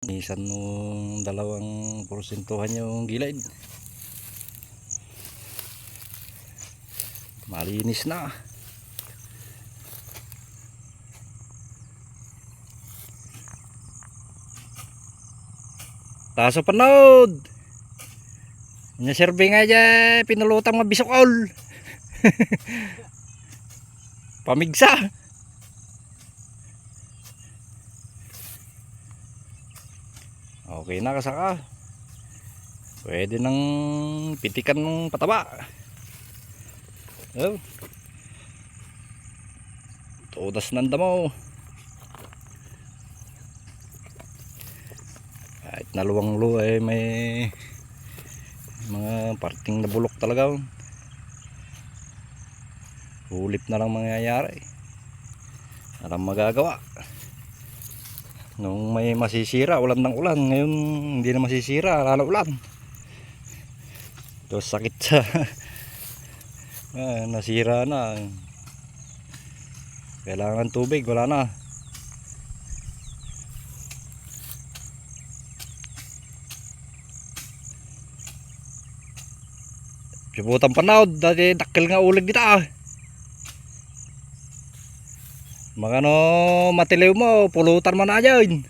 Nisan nung 2% yung gilid. Malinis na. Taso panood. Nya serving aja pinulutang mabisokol. Pamigsa. Okay na kasaka. Pwede nang pitikan ng pataba. Oh. Todas ng damo. Kahit naluwang luwa may mga parting nabulok talaga. Hulip na lang mangyayari. Walang magagawa. Nung may masisira, ulan ng ulan. Ngayon hindi na masisira, lalo ulan. Ito sakit sa nasira na. Kailangan tubig, wala na. Pibutan panahod, dati dakil nga ulig dito ah. Mga no matiliw mo, pulutan man na dyan.